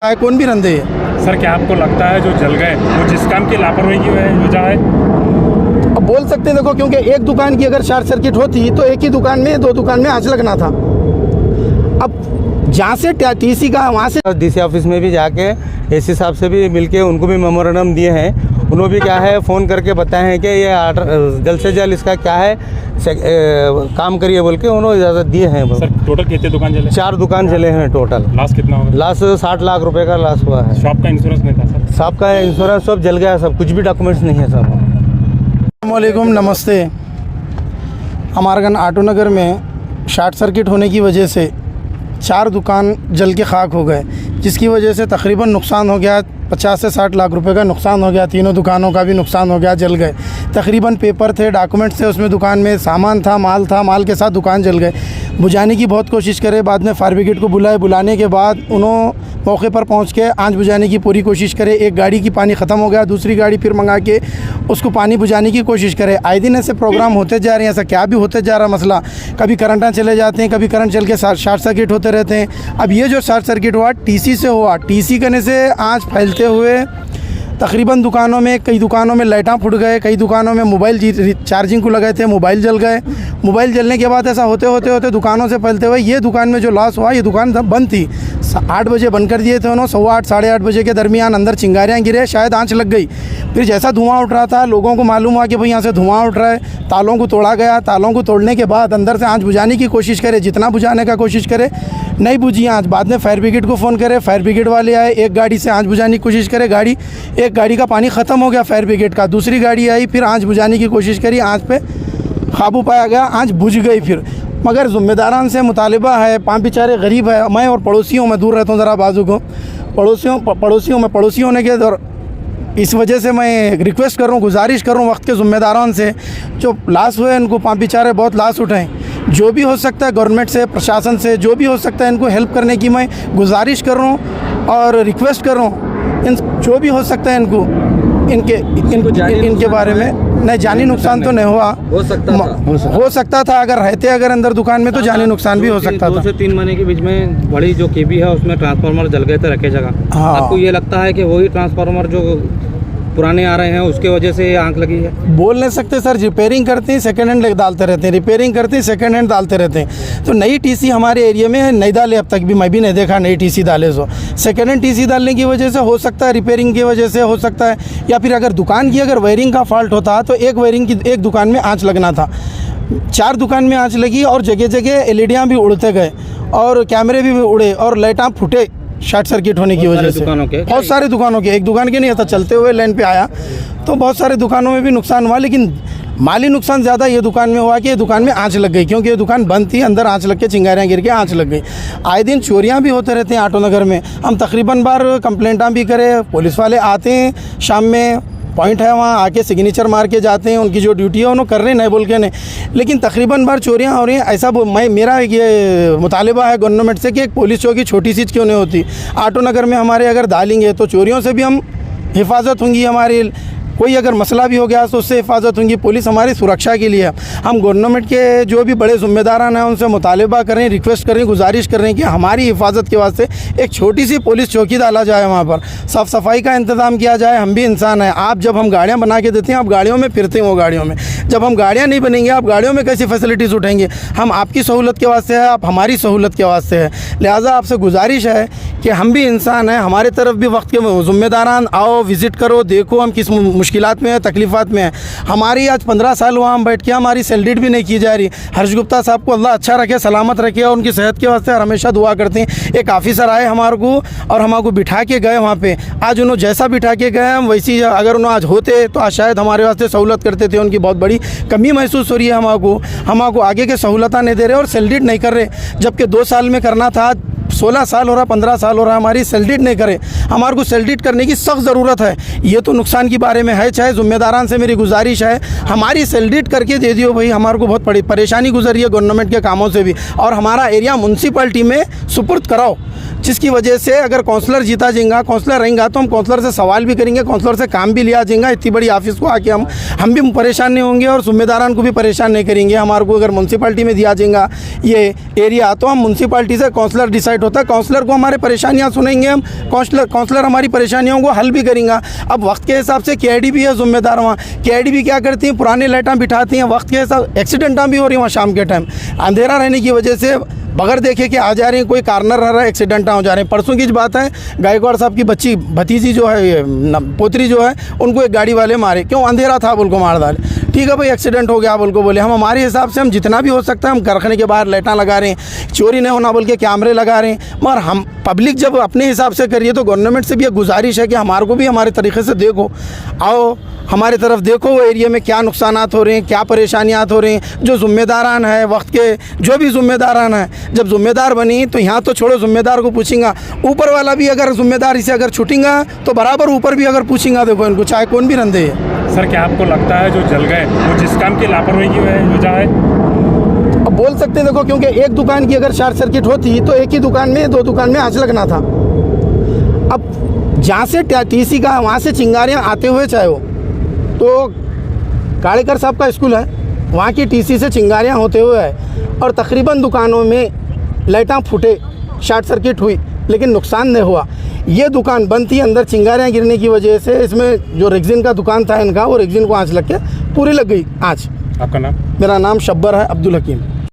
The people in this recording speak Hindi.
है, कौन भी रंधे है। सर क्या आपको लगता है जो जल गए वो जिस काम की लापरवाही की वजह है? अब बोल सकते हैं, देखो, क्योंकि एक दुकान की अगर शॉर्ट सर्किट होती तो एक ही दुकान में, दो दुकान में आँच लगना था। अब जहाँ से टीसी का, वहाँ से डीसी ऑफिस में भी जाके एसी साहब से भी मिलके उनको भी मेमोरेंडम दिए हैं। उन्होंने भी क्या है फ़ोन करके बताए हैं कि ये आर्डर जल्द से जल्द इसका क्या है काम करिए बोल के उन्होंने इजाज़त दिए हैं। सर टोटल कितने दुकान जले? 4 दुकान जले हैं टोटल। लॉस कितना होगा? लॉस 60 लाख रुपए का लॉस हुआ है। शॉप का इंश्योरेंस नहीं था सर? शॉप का इंश्योरेंस सब जल गया, सब कुछ भी डॉक्यूमेंट्स नहीं है सब। अस्सलामुअलैकुम, नमस्ते। अमारगन आटो नगर में शॉर्ट सर्किट होने की वजह से 4 दुकान जल के खाक हो गए, जिसकी वजह से तकरीबन नुकसान हो गया 50 से 60 लाख रुपए का नुकसान हो गया। तीनों दुकानों का भी नुकसान हो गया, जल गए। तकरीबन पेपर थे, डॉक्यूमेंट्स थे, उसमें दुकान में सामान था, माल के साथ दुकान जल गए। बुझाने की बहुत कोशिश करे, बाद में फायर ब्रिगेड को बुलाए। बुलाने के बाद उन्होंने मौके पर पहुंच के आंच बुझाने की पूरी कोशिश करे। एक गाड़ी की पानी ख़त्म हो गया, दूसरी गाड़ी फिर मंगा के उसको पानी बुझाने की कोशिश करे। आए दिन ऐसे प्रोग्राम होते जा रहे हैं, ऐसा क्या भी होते जा रहा मसला। कभी करंटा चले जाते हैं, कभी करंट चल के शॉर्ट सर्किट होते रहते हैं। अब ये जो शॉर्ट सर्किट हुआ टीसी से हुआ, टीसी करने से आँच फैलते हुए तकरीबन दुकानों में, कई दुकानों में लाइटां फुट गए, कई दुकानों में मोबाइल चार्जिंग को लगाए थे, मोबाइल जल गए। मोबाइल जलने के बाद ऐसा होते होते दुकानों से फैलते हुए ये दुकान में जो लॉस हुआ, ये दुकान बंद थी। 8 बजे बंद कर दिए थे उन्होंने। 8:15 साढ़े 8 बजे के दरमियान अंदर चिंगारियाँ गिरे, शायद आँच लग गई। फिर जैसा धुआं उठ रहा था, लोगों को मालूम हुआ कि भाई यहाँ से धुआं उठ रहा है। तालों को तोड़ा गया। तालों को तोड़ने के बाद अंदर से आँच बुझाने की कोशिश करे, जितना बुझाने का कोशिश करे, नहीं बुझी आँच। बाद में फायर ब्रिगेड को फ़ोन करे, फायर ब्रिगेड वाले आए, एक गाड़ी से आँच बुझाने की कोशिश करे, एक गाड़ी का पानी ख़त्म हो गया फायर ब्रिगेड का। दूसरी गाड़ी आई, फिर आँच बुझाने की कोशिश करी, आँच पे काबू पाया गया, आँच बुझ गई फिर। मगर ज़िम्मेदारान से मुतालिबा है, 5 बेचारे गरीब है। मैं और पड़ोसियों में दूर रहता हूँ ज़रा बाजू को, पड़ोसी होने के दौर इस वजह से मैं रिक्वेस्ट कर रहा हूँ, गुजारिश कर रहा हूँ वक्त के ज़िम्मेदारान से, जो लॉस हुए इनको 5 बेचारे बहुत लॉस उठाएँ। जो भी हो सकता है गवर्नमेंट से, प्रशासन से, जो भी हो सकता है इनको हेल्प करने की मैं गुजारिश कर रहा हूँ और रिक्वेस्ट कर रहा हूँ। इन जो भी हो सकता है इनके बारे में। नहीं, जानी नुकसान तो नहीं हुआ, हो सकता था अगर अंदर दुकान में तो जानी नुकसान भी हो सकता था। 2 से 3 महीने के बीच में बड़ी जो केबी है उसमें ट्रांसफार्मर जल गए थे रखे जगह। हाँ। आपको ये लगता है कि वही ट्रांसफार्मर जो पुराने आ रहे हैं उसके वजह से आंख लगी है? बोल नहीं सकते सर, रिपेयरिंग करते हैं सेकंड हैंड डालते रहते हैं, रिपेयरिंग करते हैं सेकंड हैंड डालते रहते हैं। तो नई टीसी हमारे एरिया में नहीं डाले अब तक भी, मैं भी नहीं देखा नई टीसी डाले। सो सेकंड हैंड टीसी डालने की वजह से हो सकता है, रिपेयरिंग की वजह से हो सकता है, या फिर अगर दुकान की अगर वायरिंग का फॉल्ट होता तो एक दुकान में आँच लगना था। 4 दुकान में आँच लगी और जगह जगह एलईडियाँ भी उड़ते गए और कैमरे भी उड़े और लाइटां फूटे शॉर्ट सर्किट होने की वजह से। बहुत सारे दुकानों के, एक दुकान के नहीं था, चलते हुए लाइन पे आया तो बहुत सारे दुकानों में भी नुकसान हुआ। लेकिन माली नुकसान ज़्यादा ये दुकान में हुआ कि ये दुकान में आंच लग गई, क्योंकि ये दुकान बंद थी, अंदर आंच लग के चिंगारियाँ गिर के आंच लग गई। आए दिन चोरियाँ भी होते रहते हैं आटो नगर में। हम तकरीबन बार कंप्लेंटां भी करें, पुलिस वाले आते हैं, शाम में पॉइंट है वहाँ आके सिग्नेचर मार के जाते हैं, उनकी जो ड्यूटी है उन्होंने कर रहे हैं, नहीं बोल के नहीं। लेकिन तकरीबन बार चोरियाँ हो रही हैं। ऐसा मेरा ये मुतालिबा है गवर्नमेंट से कि एक पुलिस चौकी छोटी सी क्यों नहीं होती आटो नगर में हमारे, अगर डालेंगे तो चोरियों से भी हम हिफाजत होंगी हमारी। कोई अगर मसला भी हो गया तो उससे हिफाजत होंगी। पुलिस हमारी सुरक्षा के लिए। हम गवर्नमेंट के जो भी बड़े ज़िम्मेदारान हैं उनसे मुतालिबा करें, रिक्वेस्ट करें, गुजारिश कर रहे हैं कि हमारी हिफाजत के वास्ते एक छोटी सी पुलिस चौकी डाला जाए, वहाँ पर साफ़ सफाई का इंतज़ाम किया जाए। हम भी इंसान हैं। आप जब हम गाड़ियाँ बना के देते हैं, आप गाड़ियों में फिरते हैं, वो गाड़ियों में जब हम गाड़ियाँ नहीं बनेंगे, आप गाड़ियों में कैसी फैसिलिटीज़ उठाएंगे? हम आपकी सहूलत के वास्ते है, आप हमारी सहूलत के वास्ते है। लिहाजा आपसे गुजारिश है कि हम भी इंसान हैं, हमारे तरफ भी वक्त के ज़िम्मेदारान आओ, विज़िट करो, देखो हम किस मुश्किलात में है, तकलीफ़ात में है। हमारी आज 15 साल वहाँ हम बैठ के हमारी सैलरीड भी नहीं की जा रही। हर्ष गुप्ता साहब को अल्लाह अच्छा रखे, सलामत रखे और उनकी सेहत के वास्ते हमेशा दुआ करते हैं। एक ऑफिसर आए हमारे को और हमारे बिठा के गए वहाँ पे। आज उन्होंने जैसा बिठा के गए हम वैसी, अगर उन्होंने आज होते तो आज शायद हमारे वास्ते सहूलत करते थे। उनकी बहुत बड़ी कमी महसूस हो रही है हमारे को आगे के सहूलत नहीं दे रहे और सैलरीड नहीं कर रहे, जबकि 2 साल में करना था। 16 साल हो रहा, 15 साल हो रहा, हमारी सैलरीड नहीं करे। हमारे को सैलरीड करने की सख्त ज़रूरत है। ये तो नुकसान के बारे में है। चाहे ज़िम्मेदारान से मेरी गुजारिश है, हमारी सैलरीड करके दे दियो भाई। हमारे को बहुत बड़ी परेशानी गुजरी है गवर्नमेंट के कामों से भी, और हमारा एरिया म्यूनसिपलिटी में सुपुर्द कराओ, जिसकी वजह से अगर काउंसलर जीता जाएगा, काउंसलर रहेगा तो हम काउंसलर से सवाल भी करेंगे, काउंसलर से काम भी लिया जाएगा। इतनी बड़ी ऑफिस को आके हम भी परेशान नहीं होंगे और ज़िम्मेदारान को भी परेशान नहीं करेंगे। हमारे को अगर म्यूनसिपलिटी में दिया जाएगा ये एरिया तो हम म्यूनसिपलिटी से काउंसलर डिसाइड होता होता है काउंसलर को हमारे परेशानियाँ सुनेंगे हम, काउंसलर हमारी परेशानियों को हल भी करेंगे। अब वक्त के हिसाब से KID भी है जिम्मेदार वहाँ। KID भी क्या करती हैं, पुराने लाइटां बिठाती हैं, वक्त के हिसाब एक्सीडेंटां भी हो रही हैं वहाँ शाम के टाइम। अंधेरा रहने की वजह से बगैर देखे कि आ जा रहे हैं, कोई कार्नर रह रहा है, एक्सीडेंटां हो जा रहे हैं। परसों की बात है, गायकवाड़ साहब की बच्ची भतीजी जो है, ये पोतरी जो है, उनको एक गाड़ी वाले मारे, क्यों, अंधेरा था बोल को मार डाले। ठीक है भाई, एक्सीडेंट हो गया बोल को बोले, हम हमारे हिसाब से हम जितना भी हो सकता है हम कारखाने के बाहर लाइटां लगा रहे हैं, चोरी नहीं होना बोल के कैमरे लगा रहे हैं। मगर हम पब्लिक जब अपने हिसाब से करिए तो गवर्नमेंट से भी एक गुजारिश है कि हमारे को भी हमारे तरीके से देखो, आओ हमारे तरफ देखो, वो एरिया में क्या नुकसानात हो रहे हैं, क्या परेशानियाँ हो रही हैं। जो ज़िम्मेदारान है वक्त के, जो भी ज़िम्मेदारान है, जब ज़िम्मेदार बनी तो यहाँ तो छोड़ो, ज़िम्मेदार को पूछेंगा, ऊपर वाला भी अगर ज़िम्मेदारी से अगर छूटेंगा तो बराबर ऊपर भी अगर पूछेंगा, देखो इनको चाहे कौन भी रंधे है। सर क्या आपको लगता है जो जल गए वो जिस काम की लापरवाही की वजह है? अब बोल सकते हैं, देखो क्योंकि एक दुकान की अगर शॉर्ट सर्किट होती तो एक ही दुकान में, दो दुकान में आँच लगना था। अब जहाँ से TC का वहाँ से चिंगारियाँ आते हुए, चाहे वो तो काड़ेकर साहब का स्कूल है, वहाँ की TC से चिंगारियाँ होते हुए है, और तकरीबन दुकानों में लाइटां फूटे, शॉर्ट सर्किट हुई, लेकिन नुकसान नहीं हुआ। ये दुकान बंद थी, अंदर चिंगारियाँ गिरने की वजह से इसमें जो रेक्सिन का दुकान था इनका, वो रेक्सिन को आँच लग के पूरी लग गई आँच। आपका नाम? मेरा नाम शब्बर है, अब्दुल हकीम।